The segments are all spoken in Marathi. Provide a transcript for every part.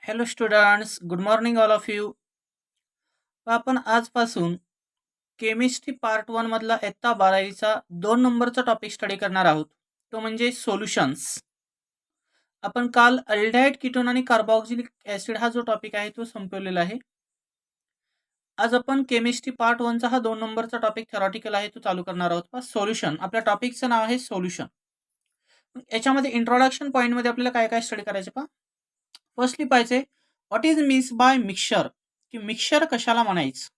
Hello students, good morning all of you. आपण आजपासून केमिस्ट्री पार्ट 1 मधला इयत्ता 12वीचा 2 नंबरचा टॉपिक स्टडी करणार आहोत. तो म्हणजे सोल्युशन्स. आपण काल अल्डिहाइड कीटोन आणि कार्बोक्सिलिक ॲसिड हा जो टॉपिक आहे तो संपवलेला आहे. आज आपण केमिस्ट्री पार्ट 1 चा हा 2 नंबरचा टॉपिक थेरॉटिकल आहे तो चालू करणार आहोत. सोल्युशन. आपल्या टॉपिकचं नाव आहे सोल्युशन. याच्यामध्ये इंट्रोडक्शन पॉईंटमध्ये आपल्याला काय काय स्टडी करायचं पहा. फर्स्टली पाहिजे what is means by mixture, की मिक्सचर कशाला म्हणायचं.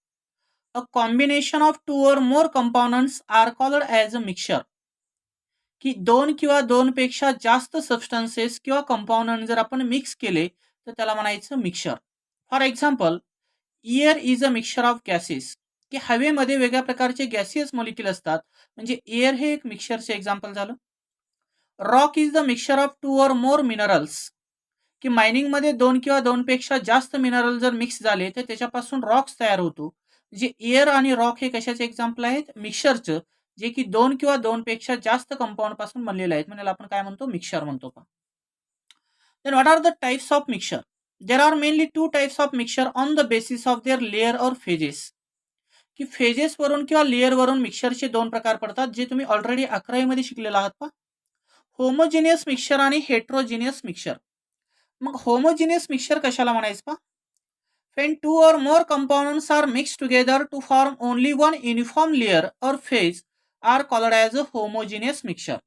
A combination of two or more compounds are called as a mixture, की दोन किंवा दोनपेक्षा जास्त सबस्टन्सेस किंवा कंपाउंड जर आपण मिक्स केले तर त्याला म्हणायचं mixture. For example, air is a mixture of gases, की हवेमध्ये वेगळ्या प्रकारचे गॅसियस मॉलिक्यूल असतात, म्हणजे एअर हे एक मिक्सचरचे एक्झाम्पल झालं. Rock is the mixture of two or more minerals, की मायनिंगमध्ये दोन किंवा दोनपेक्षा जास्त मिनरल जर मिक्स झाले तर त्याच्यापासून रॉक्स तयार होतो. जे एअर आणि रॉक हे कशाचे एक्झाम्पल आहेत, मिक्सचरचं, जे की दोन किंवा दोनपेक्षा जास्त कंपाऊंड पासून बनलेले आहेत, म्हणजे आपण काय म्हणतो, मिक्सचर म्हणतो. का then what are the types of mixture. There are mainly two types of mixture on the basis of their layer or phases, की फेजेस वरून किंवा लेअर वरून मिक्सचरचे दोन प्रकार पडतात, जे तुम्ही ऑलरेडी 11वी मध्ये शिकलेला आहात. पा होमोजिनियस मिक्सचर आणि हेट्रोजिनियस मिक्सचर. मग होमोजिनियस मिक्सचर कशाला म्हणायचं पा. When two or more components are mixed together to form only one uniform layer or phase are called as a homogeneous mixture.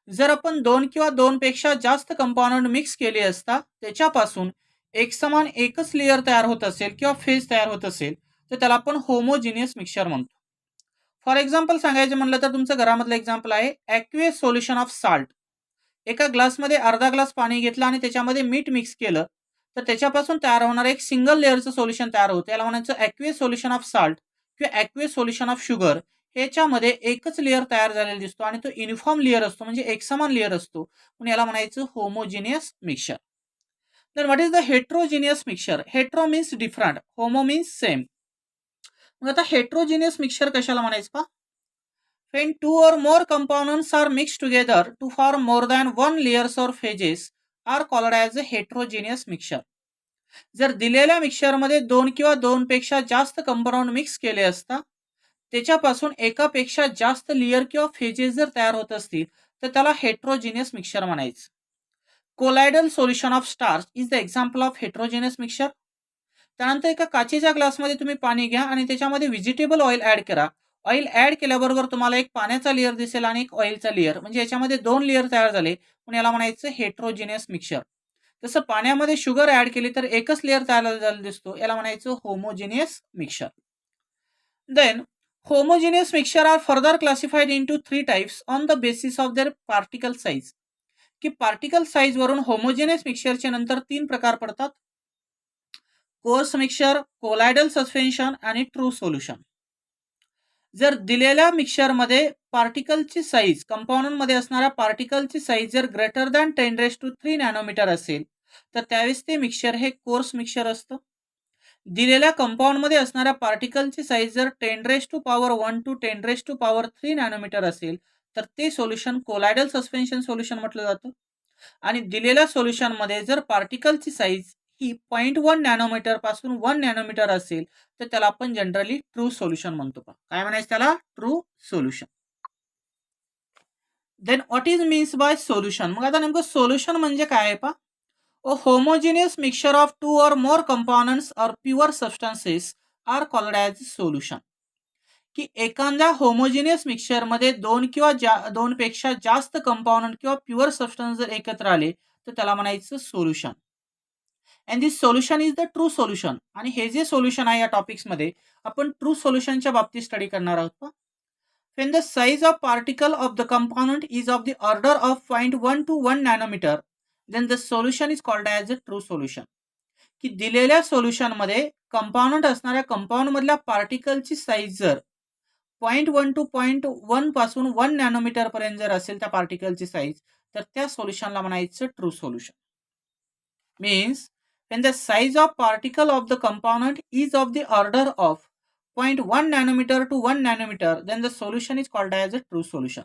जर आपण दोन किंवा दोनपेक्षा जास्त कंपाउंड मिक्स केले असता त्याच्यापासून एकसमान एकच लेयर तयार होत असेल किंवा फेज तयार होत असेल तर त्याला आपण होमोजिनियस मिक्सचर म्हणतो. फॉर एक्झाम्पल सांगायचं म्हणलं तर तुमचं घरामधलं एक्झाम्पल आहे ॲक्वेस सोल्युशन ऑफ साल्ट. एका ग्लासमध्ये अर्धा ग्लास पाणी घेतलं आणि त्याच्यामध्ये मीठ मिक्स केलं तर त्याच्यापासून तयार होणार एक सिंगल लेअरचं सोल्युशन तयार होतं. याला म्हणायचं ॲक्वेस सोल्युशन ऑफ साल्ट किंवा ॲक्वेस सोल्युशन ऑफ शुगर. ह्याच्यामध्ये एकच लेअर तयार झालेला दिसतो आणि तो युनिफॉर्म लेअर असतो, म्हणजे एकसमान लेअर असतो, म्हणून याला म्हणायचं होमोजिनियस मिक्सचर. तर what is the heterogeneous mixture. Hetero means different, homo means same. मग आता हेट्रोजिनियस मिक्सचर कशाला म्हणायचं पा. When two or more components are mixed together to form more than one layers or phases are called as a heterogeneous mixture. जर दिलेल्या मिक्सचरमध्ये दोन किंवा दोनपेक्षा जास्त कंपाऊंड मिक्स केले असता त्याच्यापासून एकापेक्षा जास्त लेयर किंवा फेजेस जर तयार होत असतील तर त्याला हेट्रोजिनियस मिक्सचर म्हणायचं. Colloidal solution of starch is the example of heterogeneous mixture. त्यानंतर एका काचेच्या ग्लासमध्ये तुम्ही पाणी घ्या आणि त्याच्यामध्ये व्हेजिटेबल ऑइल ऍड करा. ऑइल ऍड केल्याबरोबर तुम्हाला एक पाण्याचा लेअर दिसेल आणि एक ऑइलचा लेअर, म्हणजे याच्यामध्ये दोन लेअर तयार झाले, पण याला म्हणायचं हेट्रोजिनियस मिक्सचर. तसं पाण्यामध्ये शुगर ऍड केली तर एकच लेअर तयार झालेला दिसतो, याला म्हणायचं homogeneous mixture. Then homogeneous mixture are further classified into 3 types on the basis of their particle size, की पार्टिकल साइज वरून होमोजिनियस मिक्सचरचे नंतर 3 प्रकार पडतात. कोर्स मिक्सचर, कोलायडल सस्पेन्शन आणि ट्रू सोल्युशन. जर दिलेल्या मिक्सचरमध्ये पार्टिकलची साईज, कंपाऊंडमध्ये असणाऱ्या पार्टिकलची साईज जर ग्रेटर दॅन 10⁻³ नॅनोमीटर असेल तर त्यावेळेस ते मिक्सचर हे कोर्स मिक्सचर असतं. दिलेल्या कंपाऊंडमध्ये असणाऱ्या पार्टिकलची साईज जर 10⁻⁴ to 10⁻³ नॅनोमीटर असेल तर ते सोल्युशन कोलायडल सस्पेन्शन सोल्युशन म्हटलं जातं. आणि दिलेल्या सोल्युशनमध्ये जर पार्टिकलची साईज ही 0.1 नॅनोमीटर पासून 1 नॅनोमीटर असेल तर त्याला आपण जनरली ट्रू सोल्युशन म्हणतो. काय म्हणायचं त्याला, true solution. Then what is means by solution. मग आता नेमकं सोल्युशन म्हणजे काय आहे पा. A homogeneous mixture of two or more compounds or pure substances are called as solution, की एखाद्या होमोजिनियस मिक्सचरमध्ये दोन किंवा दोनपेक्षा जास्त कंपाउंड किंवा प्युअर सबस्टन्स जर एकत्र आले तर त्याला म्हणायचं solution. And this solution is the true solution. आणि हे जे सोल्युशन आहे या टॉपिक्समध्ये आपण ट्रू सोल्युशनच्या बाबतीत स्टडी करणार आहोत. When the size of particle of the component is of the order of 0.1 to 1 nanometer, then the solution is called as a true solution. की दिलेल्या सोल्युशनमध्ये कंपाउंड असणाऱ्या कंपाउंड मधल्या पार्टिकलची साईज जर 0.1 to 0.1 पासून 1 नॅनोमीटर पर्यंत जर असेल त्या पार्टिकलची साईज तर त्या सोल्युशनला म्हणायचं true solution. Means when the size of particle of the component is of the order of 0.1 nanometer to 1 nanometer, then the solution is called as a true solution.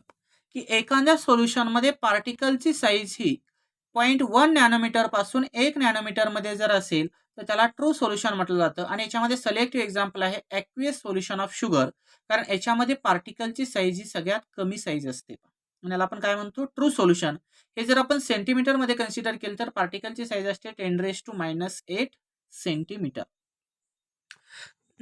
की एखाद्या सोल्युशन मध्ये पार्टिकलची साईज ही 0.1 नॅनोमीटर पासून 1 नॅनोमीटर मध्ये जर असेल तर त्याला ट्रू सोल्युशन म्हटलं जातं. आणि याच्यामध्ये सिलेक्टिव्ह एक्झाम्पल आहे ॲक्वियस सोल्युशन ऑफ शुगर, कारण याच्यामध्ये पार्टिकलची साईज ही सगळ्यात कमी साईज असते. आणि याला आपण काय म्हणतो, ट्रू सोल्युशन. हे जर आपण सेंटीमीटर मध्ये कन्सिडर केलं तर पार्टिकलची साईज असते 10⁻⁸ centimetre.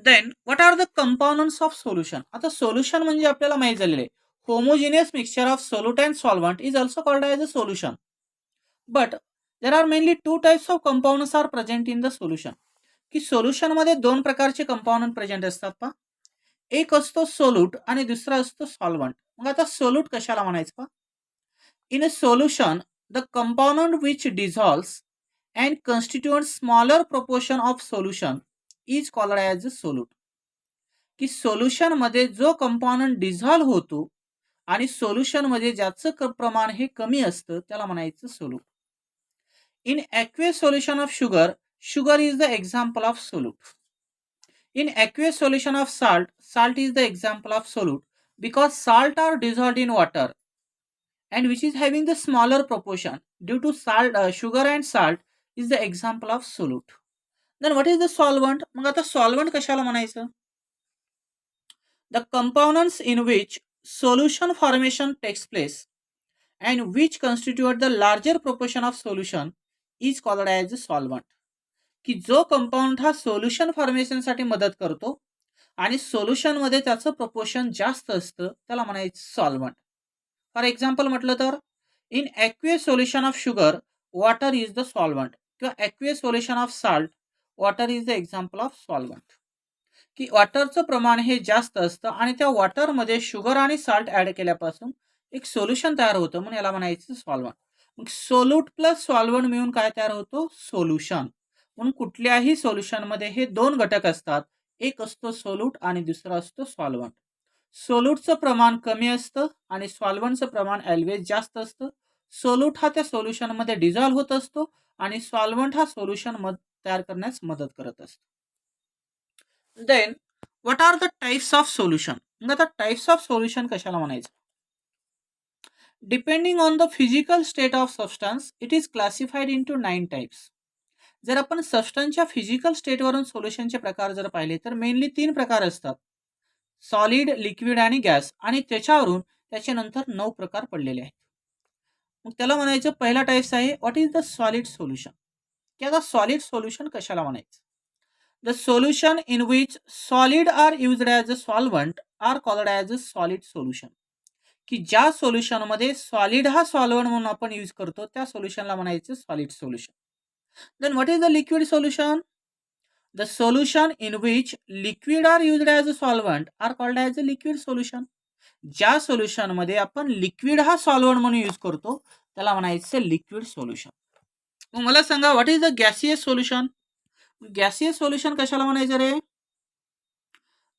Then what are the compounds of solution. आता सोल्युशन म्हणजे आपल्याला माहित झालेले आहे, homogeneous mixture of solute and solvent is also called as a solution. But there are mainly two types of compounds are present in the solution. की सोल्युशन मध्ये दोन प्रकारचे कंपाउंड प्रेझेंट असतात पहा. एक असतो सोल्यूट आणि दुसरा असतो सॉल्व्हंट. मग आता सोल्यूट कशाला म्हणायचं पहा. In a solution the compound which dissolves and constitute smaller proportion of solution is called as a solute. की सोल्युशन मध्ये जो कंपाउंड डिझॉल्व्ह होतो आणि सोल्युशन मध्ये ज्याचं प्रमाण हे कमी असतं त्याला म्हणायचं solute. In aqueous solution of sugar, sugar is the example of solute. In aqueous solution of salt, salt is the example of solute because salt are dissolved in water and which is having the smaller proportion. Due to salt, sugar and salt is the example of solute. Then what is the solvent? मग आता solvent कशाला म्हणायचं? The components in which solution formation takes place and which constitute the larger proportion of solution is called as a solvent. की जो कंपाऊंड हा सोल्युशन फॉर्मेशनसाठी मदत करतो आणि सोल्युशन मध्ये त्याचं प्रपोर्शन जास्त असतं त्याला म्हणायचं सॉल्व्हंट. फॉर एक्झाम्पल म्हटलं तर in aqueous solution of sugar water is the solvent किंवा aqueous solution of salt water is the example of solvent. की वॉटरचं प्रमाण हे जास्त असतं आणि त्या वॉटरमध्ये शुगर आणि साल्ट ऍड केल्यापासून एक सोल्युशन तयार होतं म्हणून याला म्हणायचं सॉल्व्हंट. मग सोल्यूट प्लस सॉल्व्हंट मिळून काय तयार होतो, सोल्युशन. म्हणून कुठल्याही सोल्युशन मध्ये हे दोन घटक असतात, एक असतो सोल्यूट आणि दुसरा असतो सॉल्व्हंट. सोल्यूटचं प्रमाण कमी असतं आणि सॉल्व्हंटचं प्रमाण ऑलवेज जास्त असतं. सोल्यूट हा त्या सोल्युशन मध्ये डिझॉल्व्ह होत असतो आणि सॉल्व्हंट हा सोल्युशन तयार करण्यास मदत करत असतो. Then what are the types of solution. मग आता टाइप्स ऑफ सोल्युशन कशाला म्हणायचं. Depending on the physical state of substance it is classified into 9 types. जर आपण सबस्टन्सच्या फिजिकल स्टेटवरून सोल्युशनचे प्रकार जर पाहिले तर मेनली 3 प्रकार असतात, सॉलिड, लिक्विड आणि गॅस. आणि त्याच्यावरून त्याच्या नंतर 9 प्रकार पडलेले आहेत. मग त्याला म्हणायचं पहिला टाइप्स आहे what is the solid solution. की आता सॉलिड सोल्युशन कशाला म्हणायचं. The solution in which solid are used as a solvent are called as a solid solution. की ज्या सोल्युशनमध्ये सॉलिड हा सॉल्व्हंट म्हणून आपण यूज करतो त्या सोल्युशनला म्हणायचं solid solution. Then what is the liquid solution? The solution in which liquid are used as a solvent are called as a liquid solution. ज्या सोल्युशन मध्ये आपण लिक्विड हा सॉल्व्हंट म्हणून यूज करतो त्याला म्हणायचं लिक्विड सोल्युशन. मग मला सांगा what is the gaseous solution. Gaseous solution कशाला म्हणायचं रे.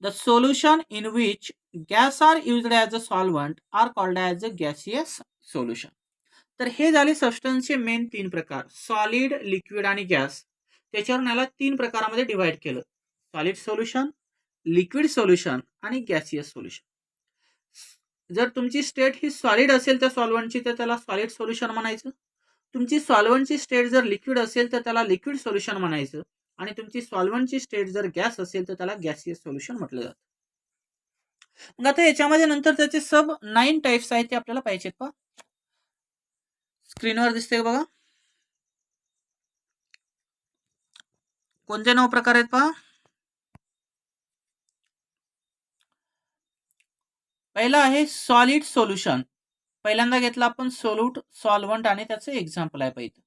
The solution in which gas are used as a solvent are called as a gaseous solution. तर हे झाले सबस्टन्सचे मेन 3 प्रकार, सॉलिड, लिक्विड आणि गॅस. त्याच्यावरून याला 3 प्रकारामध्ये डिवाइड केलं, सॉलिड सोल्युशन, लिक्विड सोल्युशन आणि गॅसियस सोल्युशन. जर तुमची स्टेट ही सॉलिड असेल तर सॉल्व्हंटची तर त्याला सॉलिड सोल्युशन म्हणायचं. तुमची सॉल्व्हंटची स्टेट जर लिक्विड असेल तर त्याला लिक्विड सोल्युशन म्हणायचं. आणि तुमची सॉल्व्हंटची स्टेट जर गॅस असेल तर त्याला गॅसियस सोल्युशन म्हटलं जातं. मग आता याच्यामध्ये नंतर त्याचे सब 9 टाइप्स आहेत ते आपल्याला पाहिजेत पहा. स्क्रीनवर दिसते बघा. कोणते 9 प्रकार आहेत पहा. पहिला आहे सॉलिड सोल्युशन. पहिल्यांदा घेतला आपण सोल्यूट, सॉल्व्हंट आणि त्याचं एक्झाम्पल आहे पहिलं.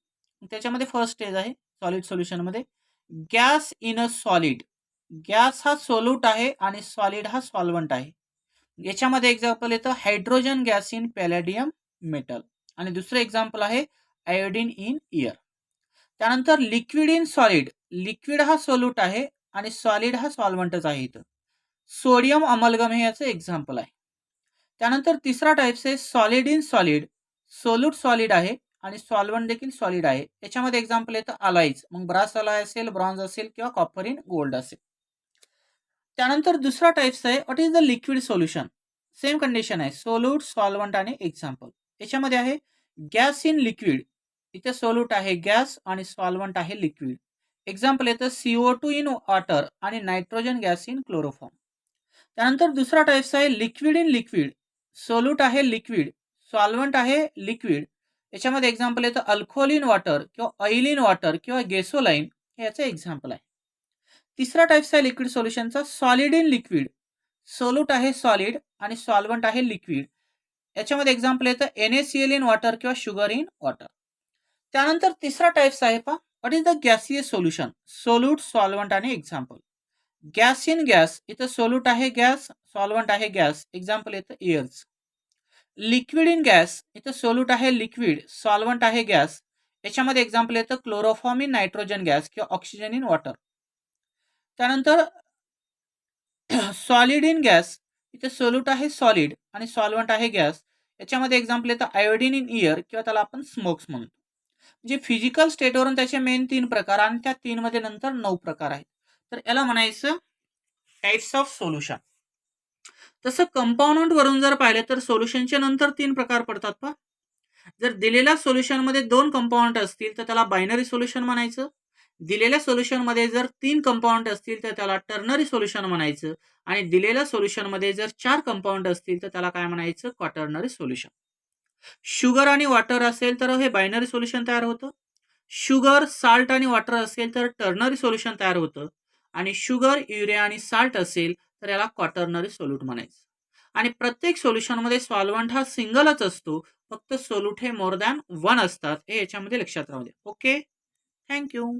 त्याच्यामध्ये फर्स्ट स्टेज आहे सॉलिड सोल्युशन मध्ये gas in a solid. Gas हा सोल्यूट आहे आणि सॉलिड हा सॉल्व्हंट आहे. याच्यामध्ये एक्झाम्पल येतं हायड्रोजन गॅस इन पॅलेडियम मेटल आणि दुसरं एक्झाम्पल आहे आयोडीन इन एअर. त्यानंतर लिक्विड इन सॉलिड. लिक्विड हा सोल्यूट आहे आणि सॉलिड हा सॉल्व्हंटच आहे इथं. सोडियम अमलगम हे याचं एक्झाम्पल आहे. त्यानंतर तिसरा टाइप्स आहे solid in solid. Solute solid आहे आणि सॉल्व्हंट देखील सॉलिड आहे. याच्यामध्ये एक्झाम्पल येतं अलाईज. मग ब्रास अलाय असेल, ब्रॉन्झ असेल किंवा कॉपर इन गोल्ड असेल. त्यानंतर दुसरा टाइप्स आहे what is the liquid solution. Same condition आहे सोल्यूट, सॉल्व्हंट आणि एक्झाम्पल. याच्यामध्ये आहे गॅस इन लिक्विड. इथे सोल्यूट आहे गॅस आणि सॉल्व्हंट आहे लिक्विड. एक्झाम्पल येतं CO2 इन वॉटर आणि नायट्रोजन गॅस इन क्लोरोफॉर्म. त्यानंतर दुसरा टाइप्स आहे लिक्विड इन लिक्विड. सोल्यूट आहे लिक्विड, सॉल्व्हंट आहे लिक्विड. याच्यामध्ये एक्झाम्पल येतं अल्कोहोल वॉटर किंवा ऑइल इन वॉटर किंवा गेसोलाईन हे याचं एक्झाम्पल आहे. तिसरा टाइप्स आहे लिक्विड सोल्युशनचा सॉलिड इन लिक्विड. सोल्यूट आहे सॉलिड आणि सॉल्व्हंट आहे लिक्विड. याच्यामध्ये एक्झाम्पल येतं NaCl इन वॉटर किंवा शुगर इन वॉटर. त्यानंतर तिसरा टाइप्स आहे पहा what is the gaseous solution. Solute, solvent आणि एक्झाम्पल. गॅस इन गॅस, इथं सोल्यूट आहे गॅस, सॉल्व्हंट आहे गॅस. एक्झाम्पल येतं एअर्स. लिक्विड इन गॅस, इथं सोल्यूट आहे लिक्विड, सॉल्व्हंट आहे गॅस. याच्यामध्ये एक्झाम्पल येतं क्लोरोफॉर्म इन नायट्रोजन गॅस किंवा ऑक्सिजन इन वॉटर. त्यानंतर सॉलिड इन गॅस, इथे सोल्यूट आहे सॉलिड आणि सॉल्व्हंट आहे गॅस. याच्यामध्ये एक्झाम्पल येतं आयोडीन इन एअर किंवा त्याला आपण स्मोक्स म्हणतो. म्हणजे फिजिकल स्टेटवरून त्याचे मेन 3 प्रकार आणि त्या 3 मध्ये नंतर 9 प्रकार आहेत. तर याला म्हणायचं टाइप्स ऑफ सोल्युशन. तसं कंपाऊंड वरून जर पाहिले तर सोल्युशनचे नंतर 3 प्रकार पडतात पहा. जर दिलेल्या सोल्युशन मध्ये 2 कंपाऊंड असतील तर त्याला बायनरी सोल्युशन म्हणायचं. दिलेल्या सोल्युशन मध्ये जर 3 कंपाऊंड असतील तर त्याला टर्नरी सोल्युशन म्हणायचं. आणि दिलेल्या सोल्युशन मध्ये जर 4 कंपाऊंड असतील तर त्याला काय म्हणायचं, क्वाटर्नरी सोल्युशन. शुगर आणि वॉटर असेल तर हे बायनरी सोल्युशन तयार होतं. शुगर, साल्ट आणि वॉटर असेल तर टर्नरी सोल्युशन तयार होतं. आणि शुगर, युरिया आणि साल्ट असेल तर याला क्वाटर्नरी सोल्यूट म्हणायचं. आणि प्रत्येक सोल्युशनमध्ये सॉल्व्हंट हा सिंगलच असतो, फक्त सोल्यूट हे मोर दॅन 1 असतात. हे याच्यामध्ये लक्षात राहू द्या. Okay, thank you.